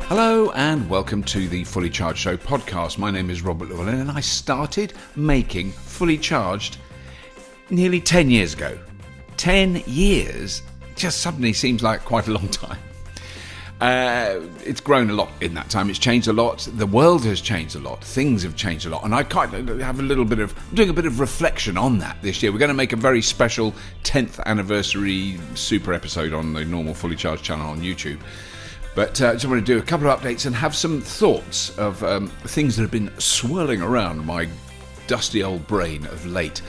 Hello and welcome to the Fully Charged Show podcast. My name is Robert Llewellyn and I started making Fully Charged nearly 10 years ago. 10 years just suddenly seems like quite a long time. It's grown a lot in that time. It's changed a lot. The world has changed a lot. Things have changed a lot. And I kind of have I'm doing a bit of reflection on that this year. We're going to make a very special 10th anniversary super episode on the normal Fully Charged channel on YouTube. But I just want to do a couple of updates and have some thoughts of things that have been swirling around my dusty old brain of late.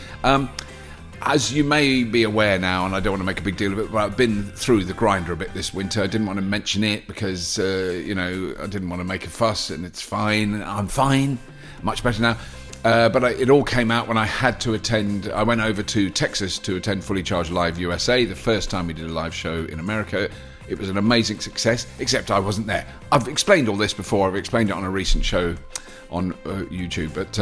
As you may be aware now, and I don't want to make a big deal of it, but I've been through the grinder a bit this winter. I didn't want to mention it because, I didn't want to make a fuss, and it's fine. I'm fine. Much better now. But it all came out when I had to attend. I went over to Texas to attend Fully Charged Live USA, the first time we did a live show in America. It was an amazing success, except I wasn't there. I've explained all this before. I've explained it on a recent show on YouTube. But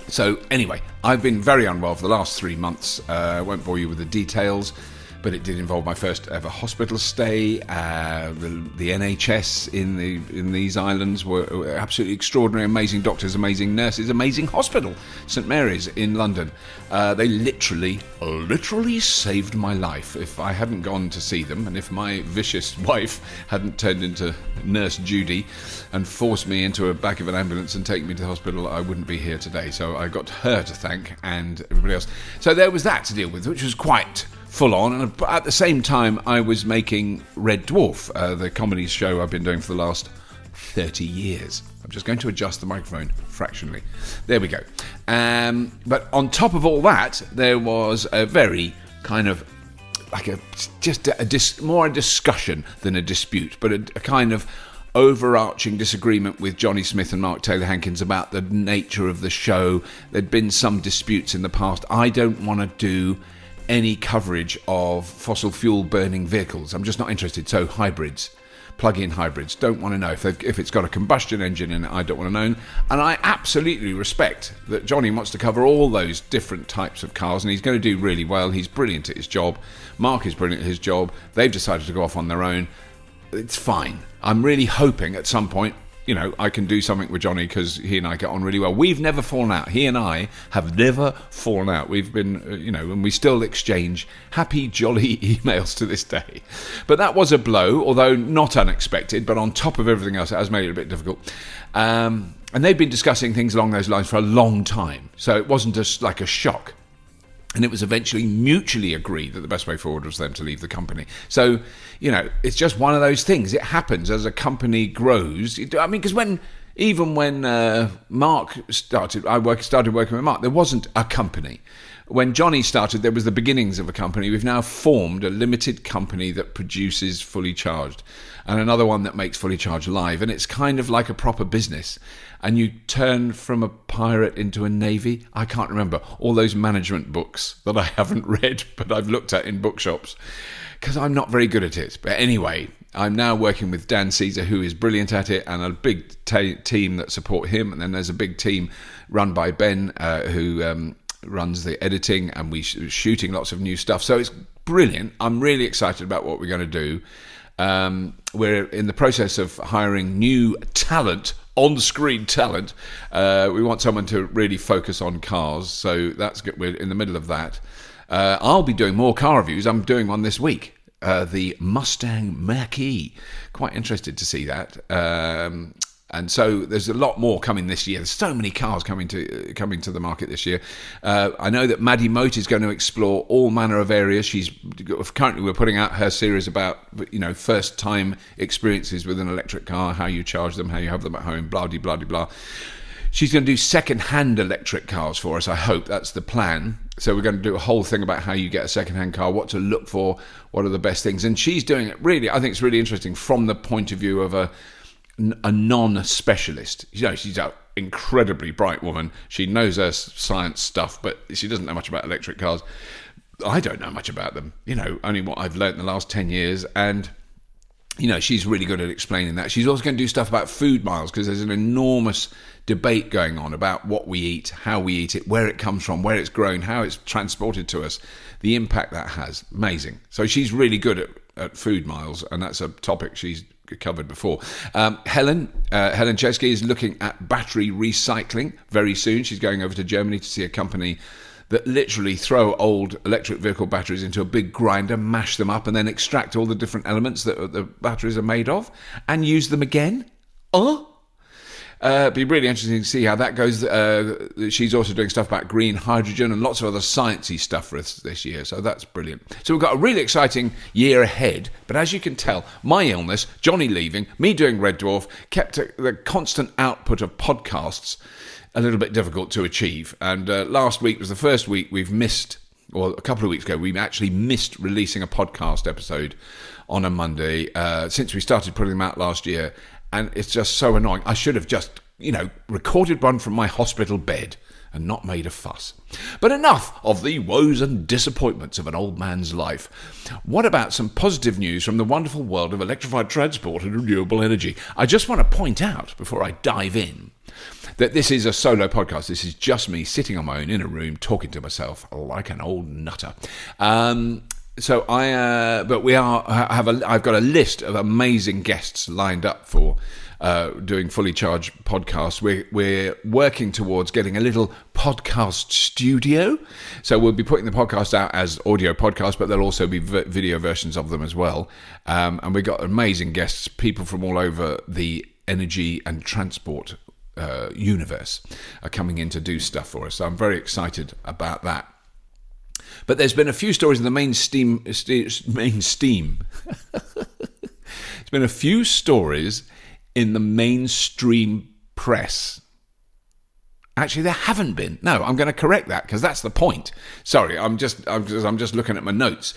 so anyway, I've been very unwell for the last 3 months. I won't bore you with the details, but it did involve my first ever hospital stay. The NHS in these islands were absolutely extraordinary, amazing doctors, amazing nurses, amazing hospital, St Mary's in London. They literally saved my life. If I hadn't gone to see them, and if my vicious wife hadn't turned into Nurse Judy and forced me into the back of an ambulance and taken me to the hospital, I wouldn't be here today. So I got her to thank and everybody else. So there was that to deal with, which was quite full on, and at the same time I was making Red Dwarf, the comedy show I've been doing for the last 30 years. I'm just going to adjust the microphone fractionally. There we go. But on top of all that, there was a very kind of like more a discussion than a dispute, but a kind of overarching disagreement with Jonny Smith and Mark Taylor Hankins about the nature of the show. There'd been some disputes in the past. I don't want to do any coverage of fossil fuel burning vehicles. I'm just not interested. So hybrids, plug-in hybrids, don't want to know. If it's got a combustion engine in it, I don't want to know. And I absolutely respect that Jonny wants to cover all those different types of cars, and he's going to do really well. He's brilliant at his job. Mark is brilliant at his job. They've decided to go off on their own. It's fine. I'm really hoping at some point, I can do something with Jonny because he and I get on really well. We've never fallen out. He and I have never fallen out. We've been, and we still exchange happy, jolly emails to this day. But that was a blow, although not unexpected. But on top of everything else, it has made it a bit difficult. And they've been discussing things along those lines for a long time. So it wasn't just like a shock. And it was eventually mutually agreed that the best way forward was them to leave the company. So, it's just one of those things. It happens as a company grows. Because when Mark started, started working with Mark, there wasn't a company. When Jonny started, there was the beginnings of a company. We've now formed a limited company that produces Fully Charged, and another one that makes Fully Charged Live. And it's kind of like a proper business. And you turn from a pirate into a navy. I can't remember all those management books that I haven't read, but I've looked at in bookshops, because I'm not very good at it. But anyway, I'm now working with Dan Caesar, who is brilliant at it, and a big team that support him. And then there's a big team run by Ben, who runs the editing, and we're shooting lots of new stuff. So it's brilliant. I'm really excited about what we're going to do. We're in the process of hiring new talent, on-screen talent. We want someone to really focus on cars, so that's good. We're in the middle of that. I'll be doing more car reviews. I'm doing one this week, the Mustang Mach-E. Quite interested to see that. And so there's a lot more coming this year. There's so many cars coming to the market this year. I know that Maddie Moat is going to explore all manner of areas. Currently we're putting out her series about first time experiences with an electric car, how you charge them, how you have them at home, blah de blah de blah. She's going to do second-hand electric cars for us, I hope. That's the plan. So we're going to do a whole thing about how you get a second-hand car, what to look for, what are the best things. And she's doing it really, I think it's really interesting from the point of view of a non-specialist. She's an incredibly bright woman. She knows her science stuff, but she doesn't know much about electric cars. I don't know much about them. Only what I've learned in the last 10 years. And she's really good at explaining that. She's also going to do stuff about food miles, because there's an enormous debate going on about what we eat, how we eat it, where it comes from, where it's grown, how it's transported to us, the impact that has. Amazing. So she's really good at food miles, and that's a topic she's covered before. Helen Chesky is looking at battery recycling very soon. She's going over to Germany to see a company that literally throw old electric vehicle batteries into a big grinder, mash them up, and then extract all the different elements that the batteries are made of and use them again. It'd be really interesting to see how that goes. She's also doing stuff about green hydrogen and lots of other sciencey stuff for us this year, so that's brilliant. So we've got a really exciting year ahead, but as you can tell, my illness, Jonny leaving, me doing Red Dwarf, kept the constant output of podcasts a little bit difficult to achieve. And last week was the first week we've missed, or a couple of weeks ago, we actually missed releasing a podcast episode on a Monday since we started putting them out last year. And it's just so annoying. I should have just, recorded one from my hospital bed and not made a fuss. But enough of the woes and disappointments of an old man's life. What about some positive news from the wonderful world of electrified transport and renewable energy? I just want to point out, before I dive in, that this is a solo podcast. This is just me sitting on my own in a room talking to myself like an old nutter. So I've got a list of amazing guests lined up for doing fully charged podcasts. We're working towards getting a little podcast studio. So we'll be putting the podcast out as audio podcasts, but there'll also be video versions of them as well. And we've got amazing guests, people from all over the energy and transport universe are coming in to do stuff for us. So I'm very excited about that. But there's been a few stories in the mainstream. There's been a few stories in the mainstream press. Actually, there haven't been. No, I'm going to correct that, because that's the point. Sorry, I'm just looking at my notes.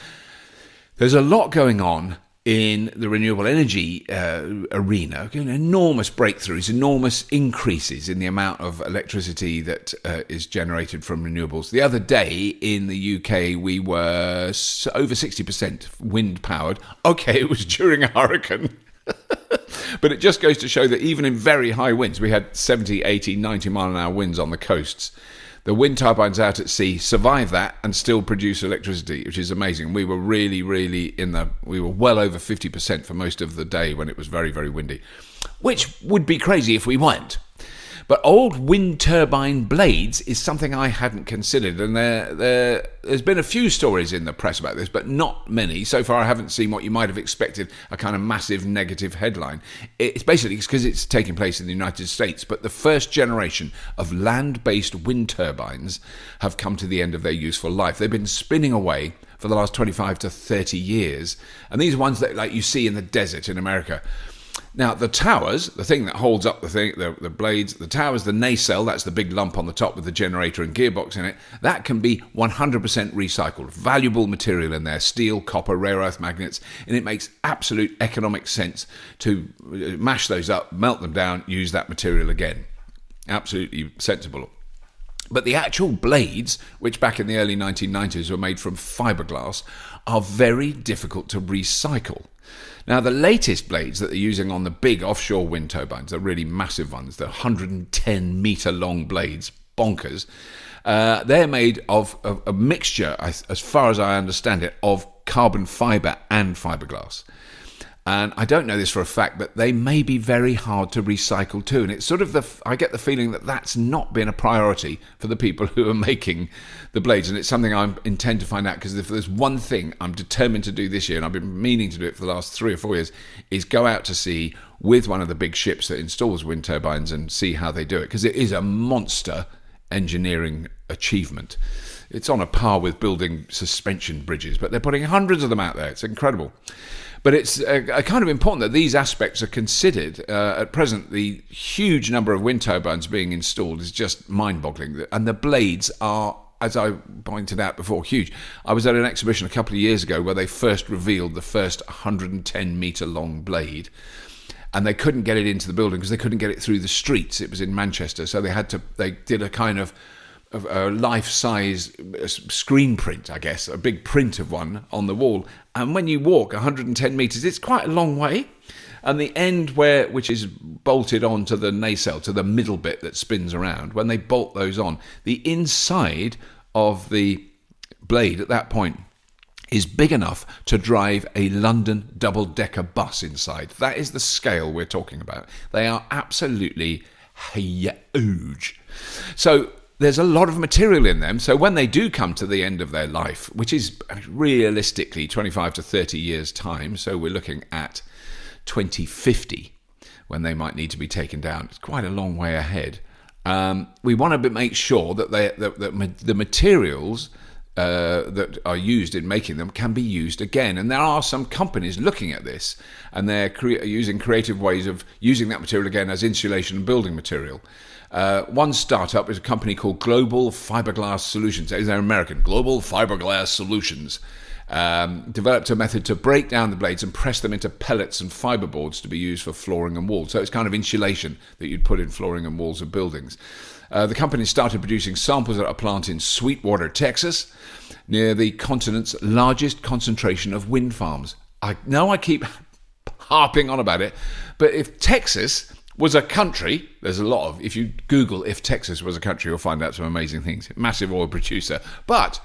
There's a lot going on in the renewable energy arena. Enormous breakthroughs, enormous increases in the amount of electricity that is generated from renewables. The other day in the UK, we were over 60% wind powered. Okay, it was during a hurricane. But it just goes to show that even in very high winds, we had 70, 80, 90 mile an hour winds on the coasts. The wind turbines out at sea survive that and still produce electricity, which is amazing. We were really, really we were well over 50% for most of the day when it was very, very windy, which would be crazy if we weren't. But old wind turbine blades is something I hadn't considered, and there's been a few stories in the press about this, but not many. So far I haven't seen what you might have expected, a kind of massive negative headline. It's basically because it's taking place in the United States, but the first generation of land-based wind turbines have come to the end of their useful life. They've been spinning away for the last 25 to 30 years, and these are ones that like you see in the desert in America. Now, the towers, the thing that holds up the blades, the towers, the nacelle, that's the big lump on the top with the generator and gearbox in it, that can be 100% recycled. Valuable material in there, steel, copper, rare earth magnets, and it makes absolute economic sense to mash those up, melt them down, use that material again. Absolutely sensible. But the actual blades, which back in the early 1990s were made from fiberglass, are very difficult to recycle. Now, the latest blades that they're using on the big offshore wind turbines, the really massive ones, the 110-metre long blades, bonkers, they're made of a mixture, as far as I understand it, of carbon fibre and fiberglass. And I don't know this for a fact, but they may be very hard to recycle too. And it's sort of I get the feeling that that's not been a priority for the people who are making the blades. And it's something I intend to find out, because if there's one thing I'm determined to do this year, and I've been meaning to do it for the last 3 or 4 years, is go out to sea with one of the big ships that installs wind turbines and see how they do it. Because it is a monster engineering achievement. It's on a par with building suspension bridges, but they're putting hundreds of them out there. It's incredible. But it's kind of important that these aspects are considered. At present, the huge number of wind turbines being installed is just mind-boggling. And the blades are, as I pointed out before, huge. I was at an exhibition a couple of years ago where they first revealed the first 110-metre long blade. And they couldn't get it into the building because they couldn't get it through the streets. It was in Manchester. So they did a kind of a life-size screen print, I guess, a big print of one on the wall. And when you walk 110 metres, it's quite a long way. And the end which is bolted onto the nacelle, to the middle bit that spins around, when they bolt those on, the inside of the blade at that point is big enough to drive a London double-decker bus inside. That is the scale we're talking about. They are absolutely huge. So there's a lot of material in them. So when they do come to the end of their life, which is realistically 25 to 30 years' time, so we're looking at 2050 when they might need to be taken down. It's quite a long way ahead. We want to make sure that the materials that are used in making them can be used again. And there are some companies looking at this, and they're using creative ways of using that material again as insulation and building material. One startup is a company called Global Fiberglass Solutions. They're American. Global Fiberglass Solutions developed a method to break down the blades and press them into pellets and fiberboards to be used for flooring and walls. So it's kind of insulation that you'd put in flooring and walls of buildings. The company started producing samples at a plant in Sweetwater, Texas, near the continent's largest concentration of wind farms. I know I keep harping on about it, but if Texas was a country, there's a lot of, if you Google if Texas was a country, you'll find out some amazing things. Massive oil producer. But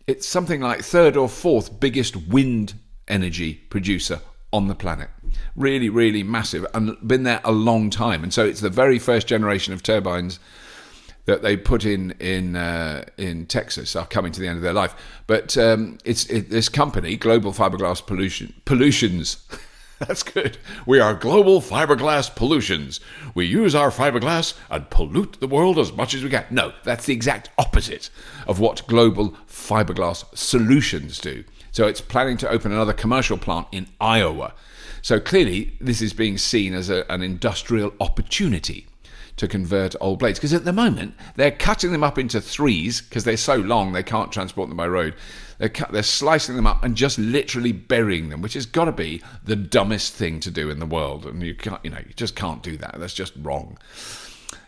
it's something like third or fourth biggest wind energy producer on the planet. Really, really massive, and been there a long time. And so it's the very first generation of turbines that they put in Texas are coming to the end of their life. But this company, Global Fiberglass Pollutions. That's good. We are Global Fiberglass Pollutions. We use our fiberglass and pollute the world as much as we can. No, that's the exact opposite of what Global Fiberglass Solutions do. So it's planning to open another commercial plant in Iowa. So clearly, this is being seen as an industrial opportunity to convert old blades, because at the moment they're cutting them up into threes because they're so long they can't transport them by road. They're slicing them up and just literally burying them, which has got to be the dumbest thing to do in the world. And you just can't do that. That's just wrong.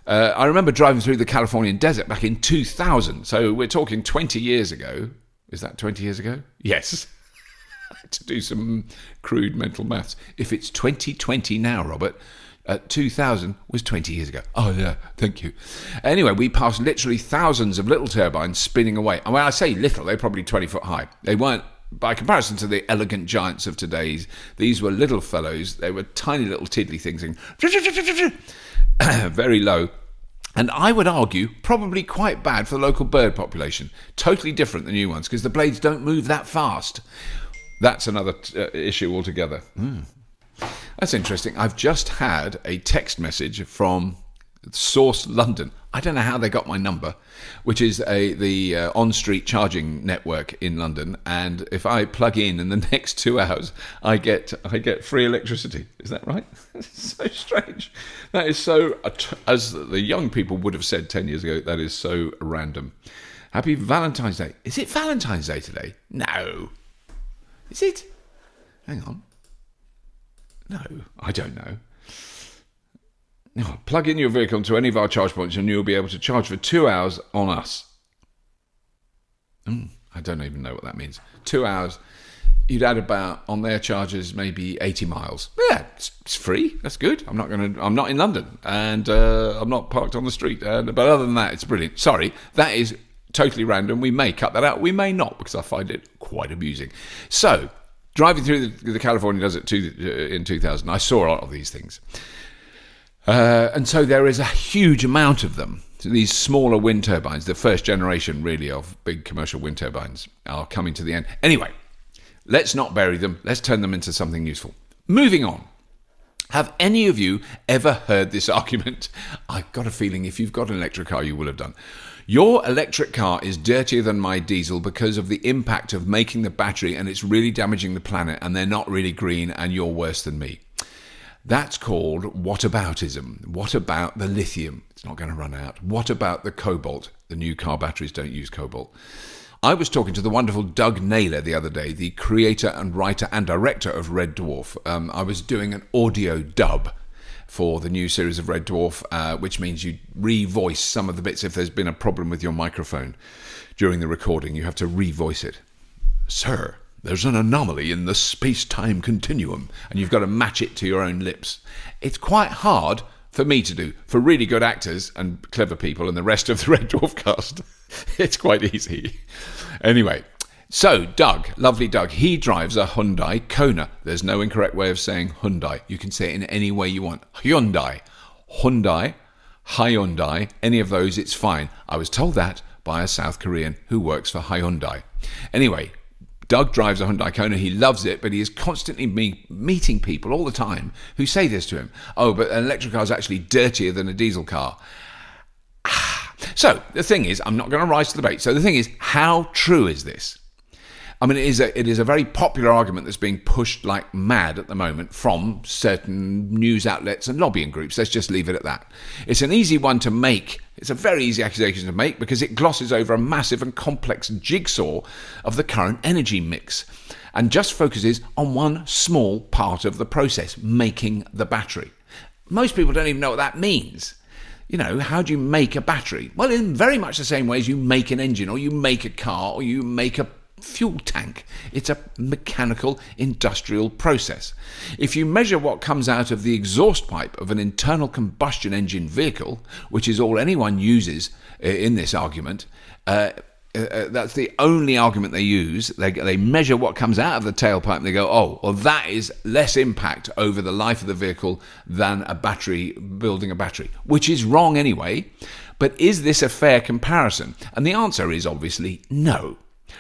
I remember driving through the Californian desert back in 2000. So we're talking 20 years ago. Is that 20 years ago? Yes. To do some crude mental maths. If it's 2020 now, Robert, 2000 was 20 years ago. Oh, yeah, thank you. Anyway, we passed literally thousands of little turbines spinning away. And when I say little, they're probably 20 foot high. They weren't, by comparison to the elegant giants of today's, these were little fellows. They were tiny little tiddly things, very low. And I would argue probably quite bad for the local bird population. Totally different than new ones, because the blades don't move that fast. That's another issue altogether. That's interesting. I've just had a text message from Source London. I don't know how they got my number, which is the on-street charging network in London. And if I plug in the next 2 hours, I get free electricity. Is that right? It's so strange. That is so, as the young people would have said 10 years ago, that is so random. Happy Valentine's Day. Is it Valentine's Day today? No. Is it? Hang on. No, I don't know. No, plug in your vehicle into any of our charge points and you'll be able to charge for 2 hours on us. I don't even know what that means. 2 hours, you'd add about, on their charges, maybe 80 miles. Yeah, it's free. That's good. I'm not in London, and I'm not parked on the street. But other than that, it's brilliant. Sorry, that is totally random. We may cut that out. We may not, because I find it quite amusing. So, driving through the California desert in 2000, I saw a lot of these things. And so there is a huge amount of them. So these smaller wind turbines, the first generation really of big commercial wind turbines, are coming to the end. Anyway, let's not bury them. Let's turn them into something useful. Moving on. Have any of you ever heard this argument? I've got a feeling if you've got an electric car, you will have done. Your electric car is dirtier than my diesel because of the impact of making the battery, and it's really damaging the planet, and they're not really green, and you're worse than me. That's called whataboutism. What about the lithium? It's not going to run out. What about the cobalt? The new car batteries don't use cobalt. I was talking to the wonderful Doug Naylor the other day, the creator and writer and director of Red Dwarf. I was doing an audio dub for the new series of Red Dwarf, which means you revoice some of the bits. If there's been a problem with your microphone during the recording, you have to revoice it. Sir, there's an anomaly in the space-time continuum, and you've got to match it to your own lips. It's quite hard for me to do. For really good actors and clever people and the rest of the Red Dwarf cast, it's quite easy. Anyway, so Doug, lovely Doug, he drives a Hyundai Kona. There's no incorrect way of saying Hyundai. You can say it in any way you want. Hyundai, Hyundai, any of those, it's fine. I was told that by a South Korean who works for Hyundai. Anyway, Doug drives a Hyundai Kona. He loves it, but he is constantly meeting people all the time who say this to him. Oh, but an electric car is actually dirtier than a diesel car. So the thing is, I'm not going to rise to the bait. So the thing is, how true is this? I mean, it is a very popular argument that's being pushed like mad at the moment from certain news outlets and lobbying groups. Let's just leave it at that. It's an easy one to make. It's a very easy accusation to make because it glosses over a massive and complex jigsaw of the current energy mix and just focuses on one small part of the process, making the battery. Most people don't even know what that means. You know, how do you make a battery? Well, in very much the same way as you make an engine or you make a car or you make a fuel tank. It's a mechanical industrial process. If you measure what comes out of the exhaust pipe of an internal combustion engine vehicle, which is all anyone uses in this argument, that's the only argument they use. They measure what comes out of the tailpipe and they go, oh, well, that is less impact over the life of the vehicle than a battery, building a battery, which is wrong anyway. But is this a fair comparison? And the answer is obviously no.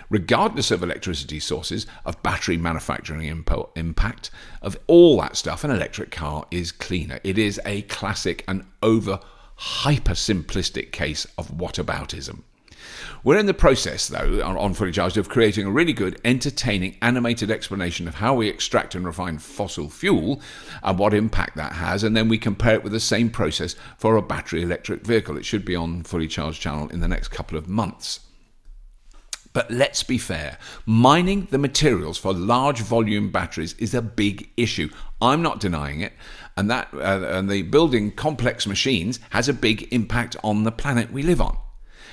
Regardless of electricity sources, of battery manufacturing impact, of all that stuff, an electric car is cleaner. It is a classic and hyper-simplistic case of whataboutism. We're in the process, though, on Fully Charged, of creating a really good, entertaining, animated explanation of how we extract and refine fossil fuel and what impact that has, and then we compare it with the same process for a battery electric vehicle. It should be on Fully Charged channel in the next couple of months. But let's be fair, mining the materials for large volume batteries is a big issue. I'm not denying it, and the building complex machines has a big impact on the planet we live on.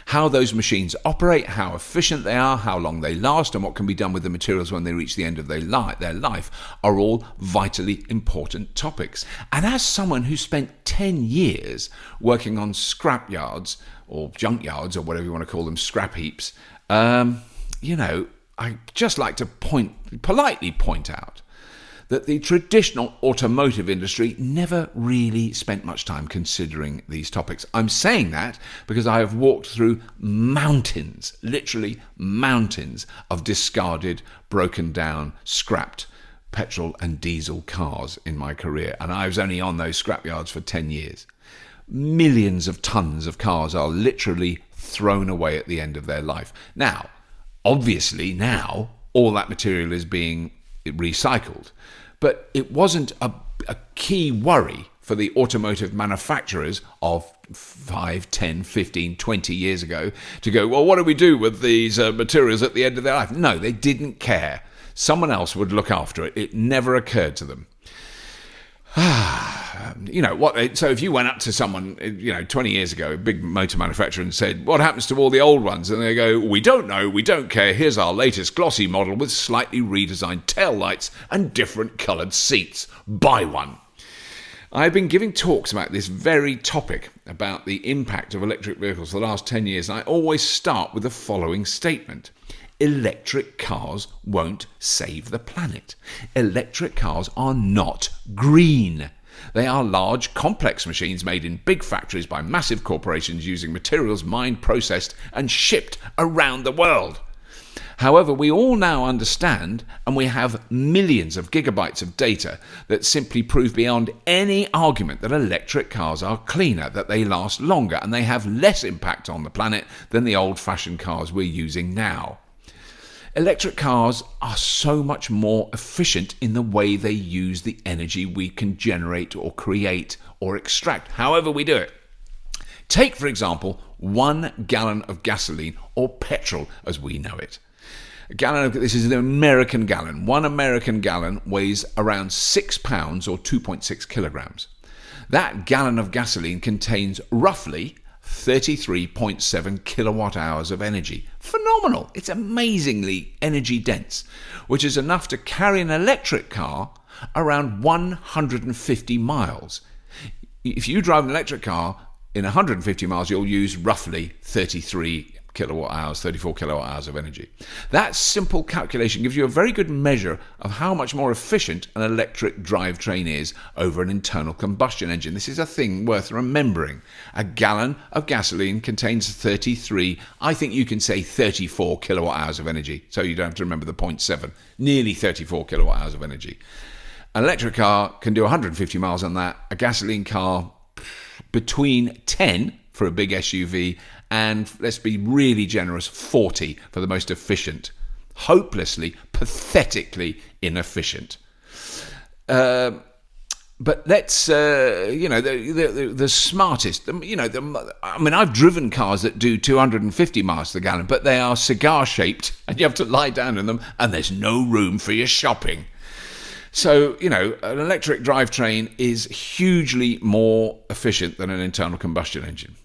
How those machines operate, how efficient they are, how long they last, and what can be done with the materials when they reach the end of their life are all vitally important topics. And as someone who spent 10 years working on scrap yards, or junk yards, or whatever you want to call them, scrap heaps, I just like to politely point out that the traditional automotive industry never really spent much time considering these topics. I'm saying that because I have walked through mountains, literally mountains of discarded, broken down, scrapped petrol and diesel cars in my career, and I was only on those scrapyards for 10 years. Millions of tons of cars are literally thrown away at the end of their life. Now, obviously now, all that material is being recycled. But it wasn't a key worry for the automotive manufacturers of 5, 10, 15, 20 years ago to go, well, what do we do with these materials at the end of their life? No, they didn't care. Someone else would look after it. It never occurred to them. So if you went up to someone, 20 years ago, a big motor manufacturer, and said, what happens to all the old ones? And they go, we don't know, we don't care. Here's our latest glossy model with slightly redesigned tail lights and different coloured seats. Buy one. I've been giving talks about this very topic, about the impact of electric vehicles for the last 10 years, and I always start with the following statement. Electric cars won't save the planet. Electric cars are not green. They are large, complex machines made in big factories by massive corporations using materials mined, processed, and shipped around the world. However, we all now understand, and we have millions of gigabytes of data that simply prove beyond any argument that electric cars are cleaner, that they last longer, and they have less impact on the planet than the old-fashioned cars we're using now. Electric cars are so much more efficient in the way they use the energy we can generate or create or extract, however we do it. Take, for example, 1 gallon of gasoline or petrol as we know it. This is an American gallon. 1 American gallon weighs around 6 pounds or 2.6 kilograms. That gallon of gasoline contains roughly 33.7 kilowatt hours of energy. Phenomenal. It's amazingly energy dense, which is enough to carry an electric car around 150 miles. If you drive an electric car in 150 miles, you'll use roughly 34 kilowatt hours of energy. That simple calculation gives you a very good measure of how much more efficient an electric drivetrain is over an internal combustion engine. This is a thing worth remembering. A gallon of gasoline contains 33, I think you can say 34 kilowatt hours of energy, so you don't have to remember the 0.7, nearly 34 kilowatt hours of energy. An electric car can do 150 miles on that. A gasoline car, between 10 for a big SUV and, let's be really generous, 40 for the most efficient. Hopelessly, pathetically inefficient. But let's, the smartest, I've driven cars that do 250 miles to the gallon, but they are cigar-shaped and you have to lie down in them and there's no room for your shopping. So, an electric drivetrain is hugely more efficient than an internal combustion engine.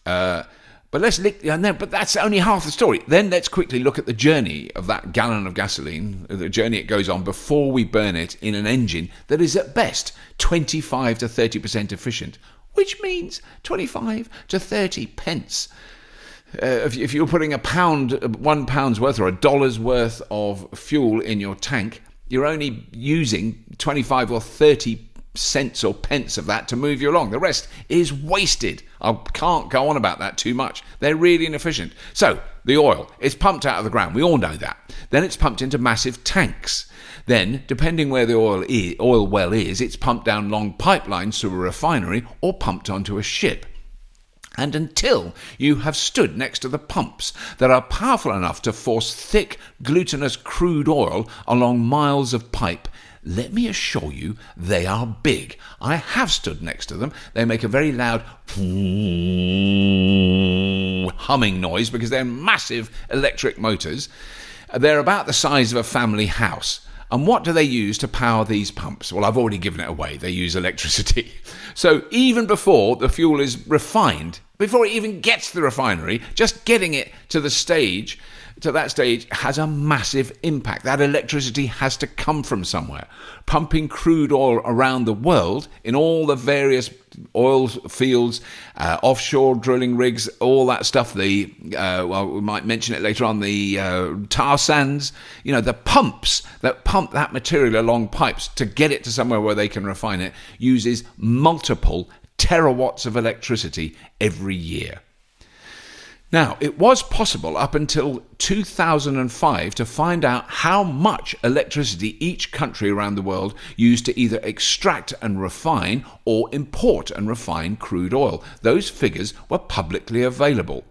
But that's only half the story. Then let's quickly look at the journey of that gallon of gasoline, the journey it goes on before we burn it in an engine that is at best 25 to 30% efficient, which means 25 to 30 pence. If you're putting £1 worth or $1 worth of fuel in your tank, you're only using 25 or 30 cents or pence of that to move you along. The rest is wasted. I can't go on about that too much. They're really inefficient. So the oil is pumped out of the ground. We all know that. Then it's pumped into massive tanks. Then, depending where the oil well is, it's pumped down long pipelines to a refinery or pumped onto a ship. And until you have stood next to the pumps that are powerful enough to force thick, glutinous crude oil along miles of pipe, let me assure you, they are big. I have stood next to them. They make a very loud humming noise because they're massive electric motors. They're about the size of a family house. And what do they use to power these pumps? Well, I've already given it away. They use electricity. So even before the fuel is refined, before it even gets to the refinery, just getting it to that stage has a massive impact. That electricity has to come from somewhere. Pumping crude oil around the world in all the various oil fields, offshore drilling rigs, all that stuff, we might mention it later on, the tar sands, the pumps that pump that material along pipes to get it to somewhere where they can refine it, uses multiple terawatts of electricity every year. Now, it was possible up until 2005 to find out how much electricity each country around the world used to either extract and refine or import and refine crude oil. Those figures were publicly available.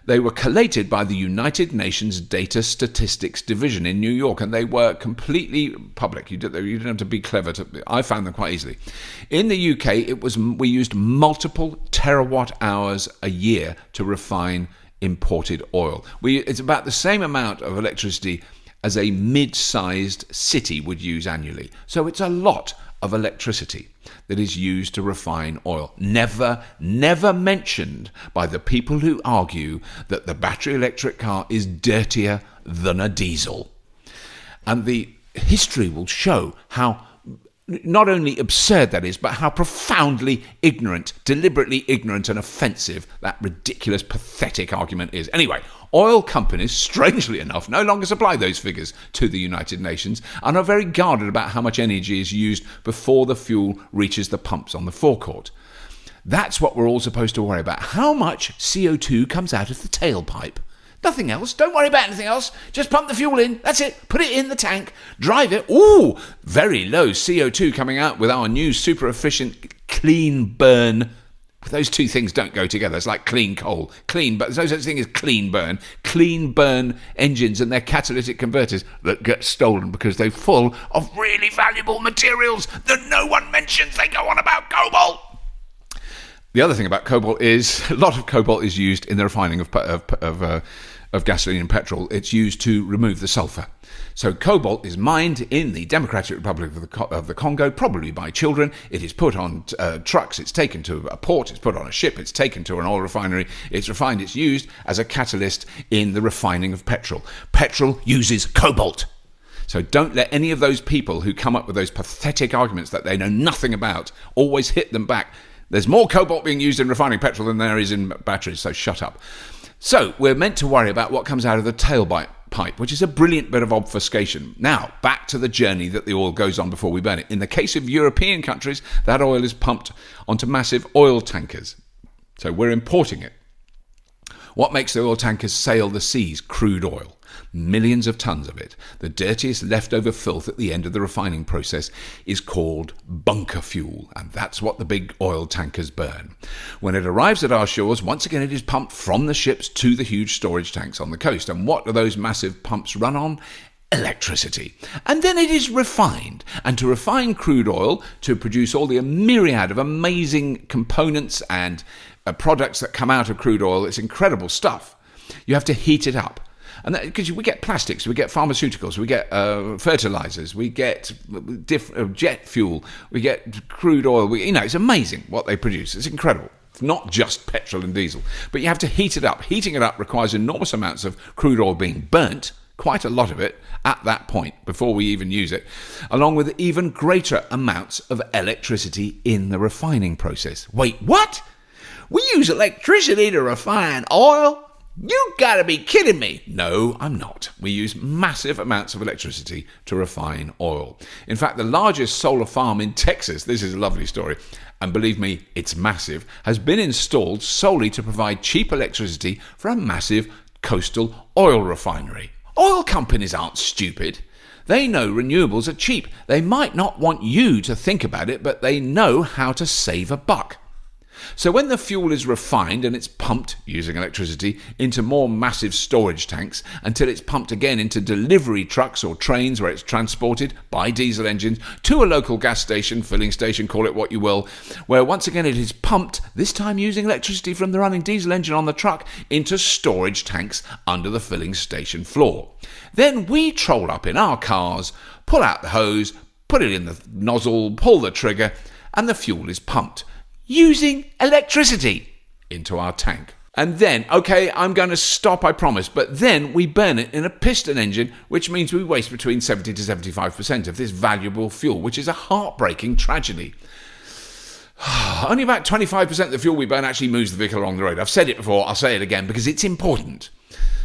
They were collated by the United Nations Data Statistics Division in New York, and they were completely public. You didn't have to be clever. I found them quite easily. In the UK, we used multiple terawatt hours a year to refine imported oil. It's about the same amount of electricity as a mid-sized city would use annually. So it's a lot of electricity that is used to refine oil. Never mentioned by the people who argue that the battery electric car is dirtier than a diesel. And the history will show how not only absurd that is, but how profoundly ignorant, deliberately ignorant and offensive that ridiculous, pathetic argument is. Anyway, oil companies, strangely enough, no longer supply those figures to the United Nations and are very guarded about how much energy is used before the fuel reaches the pumps on the forecourt. That's what we're all supposed to worry about. How much CO2 comes out of the tailpipe? Nothing else. Don't worry about anything else. Just pump the fuel in. That's it. Put it in the tank. Drive it. Ooh, very low CO2 coming out with our new super efficient clean burn. Those two things don't go together. It's like clean coal. Clean, but there's no such thing as clean burn. Clean burn engines and their catalytic converters that get stolen because they're full of really valuable materials that no one mentions. They go on about cobalt. The other thing about cobalt is a lot of cobalt is used in the refining of of gasoline and petrol, it's used to remove the sulfur. So cobalt is mined in the Democratic Republic of the Congo, probably by children. It is put on trucks, it's taken to a port, it's put on a ship, it's taken to an oil refinery, it's refined, it's used as a catalyst in the refining of petrol. Petrol uses cobalt. So don't let any of those people who come up with those pathetic arguments that they know nothing about always hit them back. There's more cobalt being used in refining petrol than there is in batteries, so shut up. So we're meant to worry about what comes out of the tailpipe, which is a brilliant bit of obfuscation. Now, back to the journey that the oil goes on before we burn it. In the case of European countries, that oil is pumped onto massive oil tankers. So we're importing it. What makes the oil tankers sail the seas? Crude oil. Millions of tons of it. The dirtiest leftover filth at the end of the refining process is called bunker fuel, and that's what the big oil tankers burn. When it arrives at our shores, once again it is pumped from the ships to the huge storage tanks on the coast. And what do those massive pumps run on? Electricity. And then it is refined. And to refine crude oil, to produce all the myriad of amazing components and products that come out of crude oil, it's incredible stuff. You have to heat it up. And because we get plastics, we get pharmaceuticals, we get fertilizers, we get jet fuel, we get crude oil. It's amazing what they produce. It's incredible. It's not just petrol and diesel. But you have to heat it up. Heating it up requires enormous amounts of crude oil being burnt, quite a lot of it, at that point, before we even use it, along with even greater amounts of electricity in the refining process. Wait, what? We use electricity to refine oil? You gotta be kidding me. No, I'm not. We use massive amounts of electricity to refine oil. In fact, the largest solar farm in Texas, this is a lovely story, and believe me, it's massive, has been installed solely to provide cheap electricity for a massive coastal oil refinery. Oil companies aren't stupid. They know renewables are cheap. They might not want you to think about it, but they know how to save a buck. So when the fuel is refined and it's pumped, using electricity, into more massive storage tanks until it's pumped again into delivery trucks or trains where it's transported by diesel engines to a local gas station, filling station, call it what you will, where once again it is pumped, this time using electricity from the running diesel engine on the truck, into storage tanks under the filling station floor. Then we troll up in our cars, pull out the hose, put it in the nozzle, pull the trigger, and the fuel is pumped using electricity into our tank. And then, okay, I'm going to stop, I promise, but then we burn it in a piston engine, which means we waste between 70 to 75% of this valuable fuel, which is a heartbreaking tragedy. Only about 25% of the fuel we burn actually moves the vehicle along the road. I've said it before, I'll say it again, because it's important.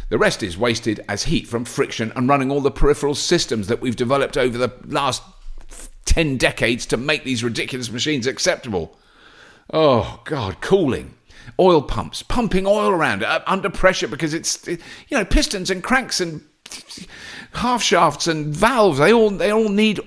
The rest is wasted as heat from friction and running all the peripheral systems that we've developed over the last 10 decades to make these ridiculous machines acceptable. Oh, God, cooling. Oil pumps, pumping oil around under pressure because it's pistons and cranks and half shafts and valves. They all need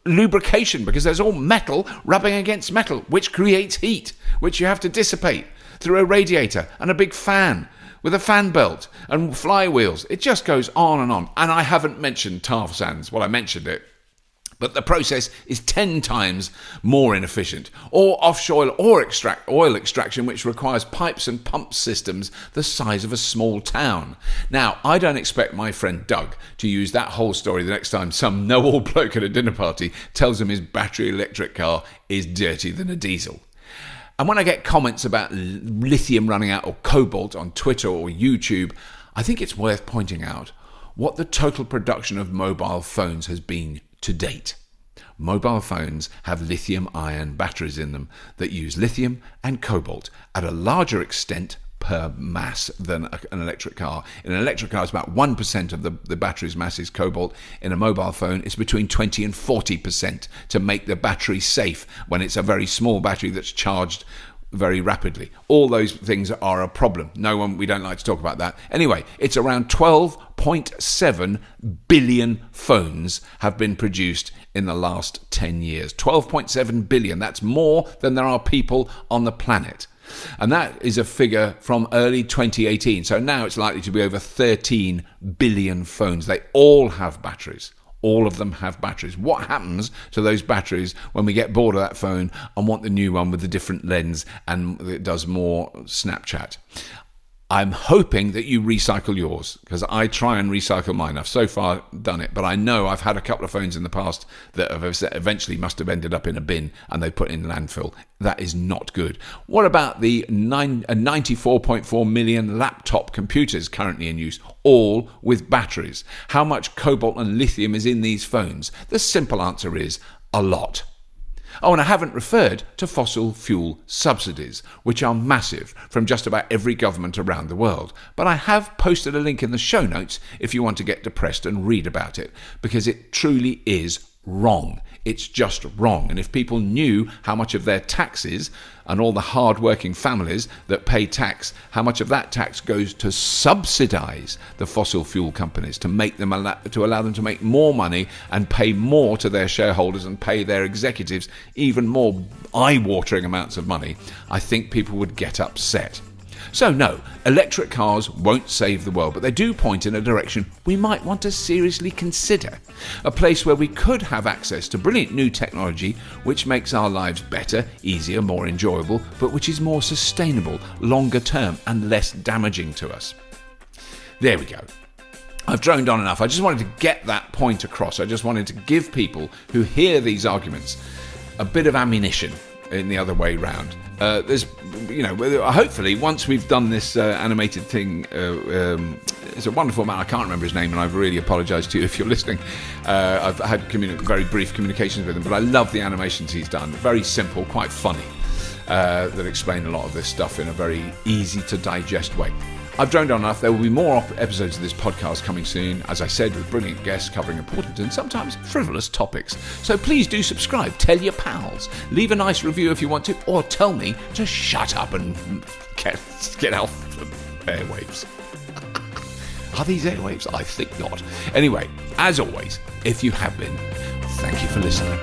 lubrication because there's all metal rubbing against metal, which creates heat, which you have to dissipate through a radiator and a big fan with a fan belt and flywheels. It just goes on and on. And I haven't mentioned tar sands. Well, I mentioned it. But the process is 10 times more inefficient. Or offshore oil extraction, which requires pipes and pump systems the size of a small town. Now, I don't expect my friend Doug to use that whole story the next time some know-all bloke at a dinner party tells him his battery electric car is dirtier than a diesel. And when I get comments about lithium running out or cobalt on Twitter or YouTube, I think it's worth pointing out what the total production of mobile phones has been to date. Mobile phones have lithium-ion batteries in them that use lithium and cobalt at a larger extent per mass than an electric car. In an electric car, it's about 1% of the battery's mass is cobalt. In a mobile phone, it's between 20 and 40% to make the battery safe when it's a very small battery that's charged very rapidly. All those things are a problem. We don't like to talk about that. Anyway, it's around 12.7 billion phones have been produced in the last 10 years. 12.7 billion. That's more than there are people on the planet. And that is a figure from early 2018. So now it's likely to be over 13 billion phones. They all have batteries. All of them have batteries. What happens to those batteries when we get bored of that phone and want the new one with the different lens and it does more Snapchat? I'm hoping that you recycle yours, because I try and recycle mine. I've so far done it, but I know I've had a couple of phones in the past that have eventually must have ended up in a bin and they put in landfill. That is not good. What about the 94.4 million laptop computers currently in use, all with batteries? How much cobalt and lithium is in these phones? The simple answer is a lot. Oh, and I haven't referred to fossil fuel subsidies, which are massive from just about every government around the world. But I have posted a link in the show notes if you want to get depressed and read about it, because it truly is wrong. It's just wrong. And if people knew how much of their taxes and all the hard-working families that pay tax, how much of that tax goes to subsidise the fossil fuel companies to make them to allow them to make more money and pay more to their shareholders and pay their executives even more eye-watering amounts of money, I think people would get upset. So no, electric cars won't save the world, but they do point in a direction we might want to seriously consider. A place where we could have access to brilliant new technology which makes our lives better, easier, more enjoyable, but which is more sustainable, longer term and less damaging to us. There we go. I've droned on enough. I just wanted to get that point across. I just wanted to give people who hear these arguments a bit of ammunition in the other way round. Hopefully once we've done this animated thing, it's a wonderful man, I can't remember his name, and I really apologise to you if you're listening. I've had very brief communications with him, but I love the animations he's done. Very simple, quite funny, that explain a lot of this stuff in a very easy to digest way. I've droned on enough. There will be more episodes of this podcast coming soon, as I said, with brilliant guests covering important and sometimes frivolous topics. So please do subscribe, tell your pals, leave a nice review if you want to, or tell me to shut up and get off the airwaves. Are these airwaves? I think not. Anyway, as always, if you have been, thank you for listening.